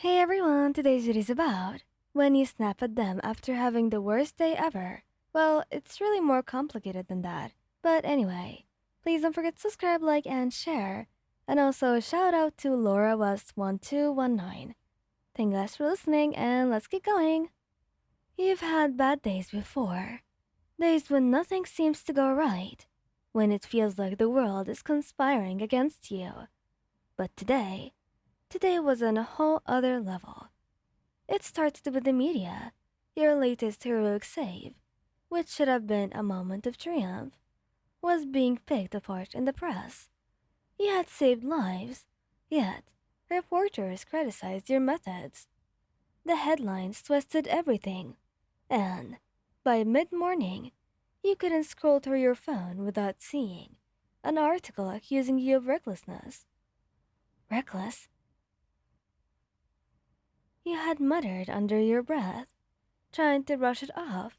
Hey everyone, today's video is about when you snap at them after having the worst day ever. Well, it's really more complicated than that. But anyway, please don't forget to subscribe, like, and share. And also, shout out to Laura West1219. Thank you guys for listening, and let's get going. You've had bad days before. Days when nothing seems to go right. When it feels like the world is conspiring against you. But today was on a whole other level. It started with the media, your latest heroic save, which should have been a moment of triumph, was being picked apart in the press. You had saved lives, yet reporters criticized your methods. The headlines twisted everything, and by mid-morning, you couldn't scroll through your phone without seeing an article accusing you of recklessness. Reckless? You had muttered under your breath, trying to brush it off,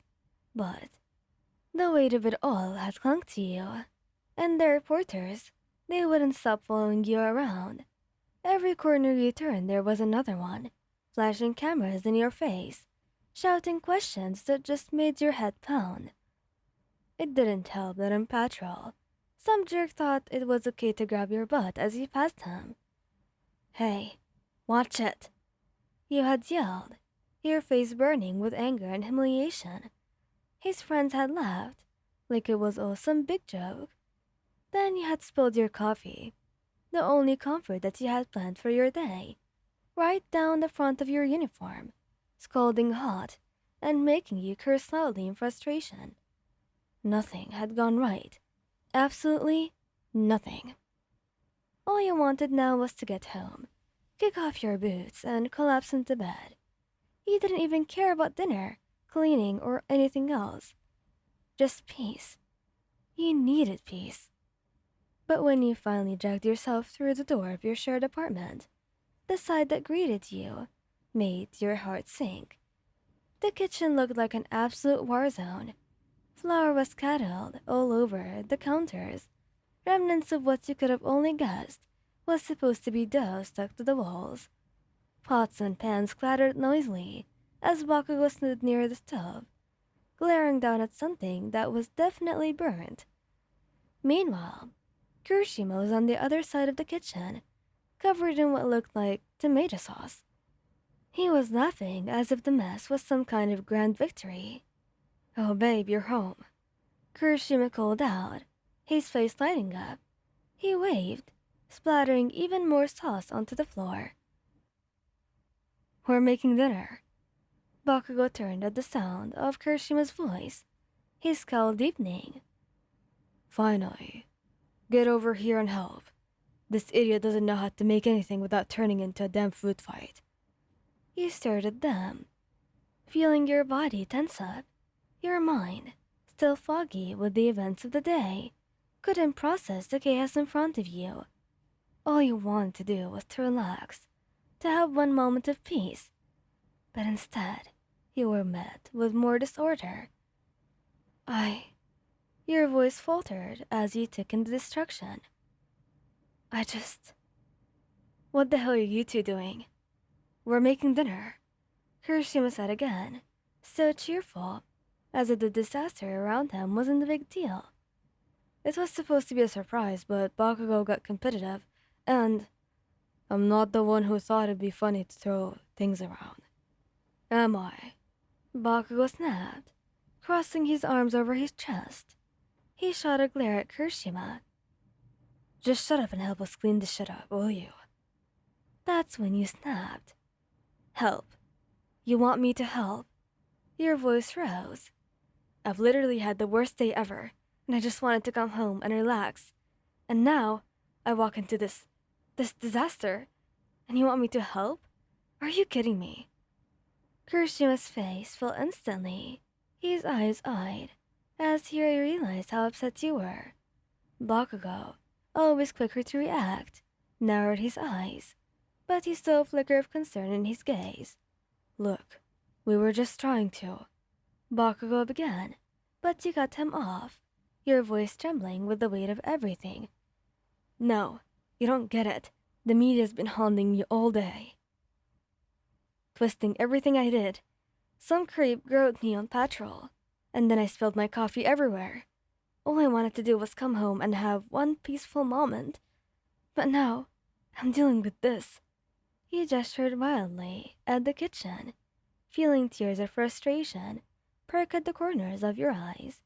but the weight of it all had clung to you. And the reporters, they wouldn't stop following you around. Every corner you turned, there was another one, flashing cameras in your face, shouting questions that just made your head pound. It didn't help that on patrol, some jerk thought it was okay to grab your butt as you passed him. Hey, watch it! You had yelled, your face burning with anger and humiliation. His friends had laughed, like it was all some big joke. Then you had spilled your coffee, the only comfort that you had planned for your day, right down the front of your uniform, scalding hot and making you curse loudly in frustration. Nothing had gone right. Absolutely nothing. All you wanted now was to get home, kick off your boots, and collapse into bed. You didn't even care about dinner, cleaning, or anything else. Just peace. You needed peace. But when you finally dragged yourself through the door of your shared apartment, the sight that greeted you made your heart sink. The kitchen looked like an absolute war zone. Flour was scattered all over the counters, remnants of what you could have only guessed was supposed to be dough stuck to the walls. Pots and pans clattered noisily as Bakugo stood near the stove, glaring down at something that was definitely burnt. Meanwhile, Kirishima was on the other side of the kitchen, covered in what looked like tomato sauce. He was laughing as if the mess was some kind of grand victory. "Oh babe, you're home," Kirishima called out, his face lighting up. He waved, splattering even more sauce onto the floor. "We're making dinner." Bakugo turned at the sound of Kirishima's voice, his scowl deepening. "Finally. Get over here and help. This idiot doesn't know how to make anything without turning into a damn food fight." You stared at them, feeling your body tense up. Your mind, still foggy with the events of the day, couldn't process the chaos in front of you. All you wanted to do was to relax, to have one moment of peace. But instead, you were met with more disorder. Your voice faltered as you took in the destruction. What the hell are you two doing?" "We're making dinner," Kirishima said again, so cheerful, as if the disaster around him wasn't a big deal. It was supposed to be a surprise, but Bakugo got competitive, and I'm not the one who thought it'd be funny to throw things around. Am I? Bakugo snapped, crossing his arms over his chest. He shot a glare at Kirishima. "Just shut up and help us clean this shit up, will you?" That's when you snapped. "Help? You want me to help?" Your voice rose. "I've literally had the worst day ever, and I just wanted to come home and relax. And now, I walk into this disaster, and you want me to help? Are you kidding me?" Kirishima's face fell instantly, his eyes eyed, as he realized how upset you were. Bakugo, always quicker to react, narrowed his eyes, but he saw a flicker of concern in his gaze. "Look, we were just trying to," Bakugo began, but you cut him off, your voice trembling with the weight of everything. "No, you don't get it. The media's been hounding me all day." twisting everything I did. Some creep grabbed me on patrol, and then I spilled my coffee everywhere. All I wanted to do was come home and have one peaceful moment. But now, I'm dealing with this. He gestured wildly at the kitchen, feeling tears of frustration perk at the corners of your eyes.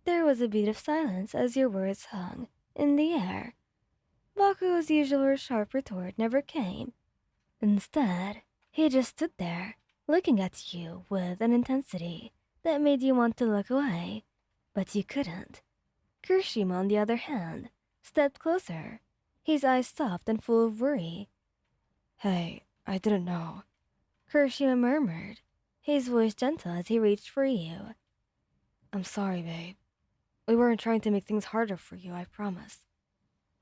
There was a beat of silence as your words hung in the air. Baku's usual sharp retort never came. Instead, he just stood there, looking at you with an intensity that made you want to look away, but you couldn't. Kirishima, on the other hand, stepped closer, his eyes soft and full of worry. "Hey, I didn't know," Kirishima murmured, his voice gentle as he reached for you. "I'm sorry, babe. We weren't trying to make things harder for you, I promise."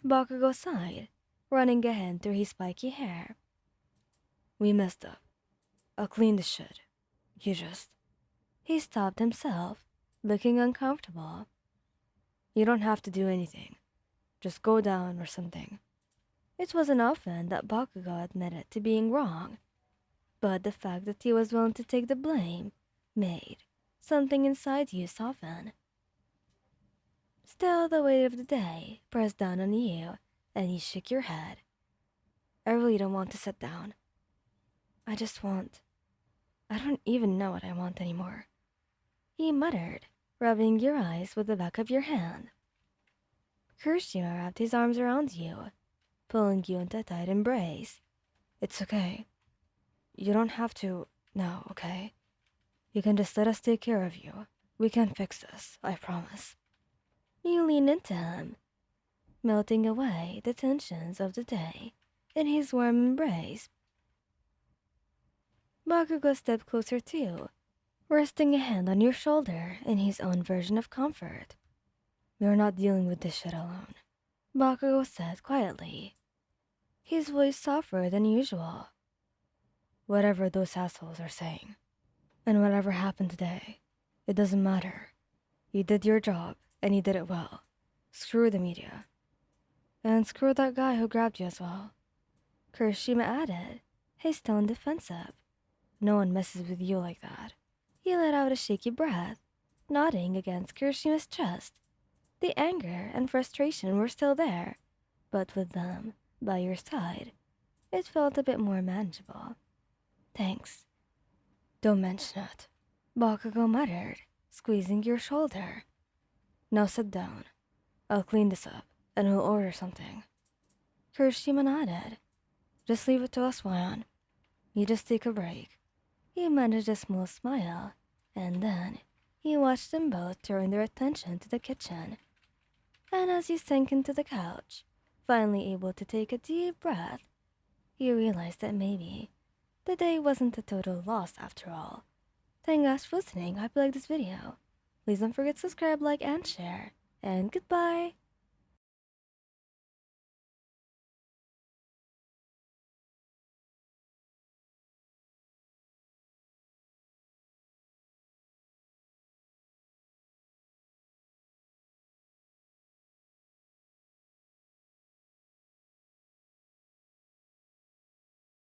Bakugo sighed, running a hand through his spiky hair. "We messed up. I'll clean the shit. You just..." He stopped himself, looking uncomfortable. "You don't have to do anything. Just go down or something." It wasn't often that Bakugo admitted to being wrong, but the fact that he was willing to take the blame made something inside you soften. Still, the weight of the day pressed down on you, and you shook your head. "I really don't want to sit down. I don't even know what I want anymore," he muttered, rubbing your eyes with the back of your hand. Kirishima wrapped his arms around you, pulling you into a tight embrace. "It's okay. You don't have to now, okay? You can just let us take care of you. We can fix this, I promise." You leaned into him, melting away the tensions of the day in his warm embrace. Bakugo stepped closer too, resting a hand on your shoulder in his own version of comfort. "We're not dealing with this shit alone," Bakugo said quietly, his voice softer than usual. "Whatever those assholes are saying, and whatever happened today, it doesn't matter. You did your job, and you did it well. Screw the media. And screw that guy who grabbed you as well," Kirishima added, his tone defensive. "No one messes with you like that." He let out a shaky breath, nodding against Kirishima's chest. The anger and frustration were still there, but with them by your side, it felt a bit more manageable. "Thanks." "Don't mention it," Bakugo muttered, squeezing your shoulder. "Now sit down. I'll clean this up, and we'll order something." Kirishima nodded. "Just leave it to us, Wyan. You just take a break." He managed a small smile, and then he watched them both turn their attention to the kitchen. And as you sank into the couch, finally able to take a deep breath, you realized that maybe the day wasn't a total loss after all. Thank you guys for listening. I hope you liked this video. Please don't forget to subscribe, like, and share. And goodbye!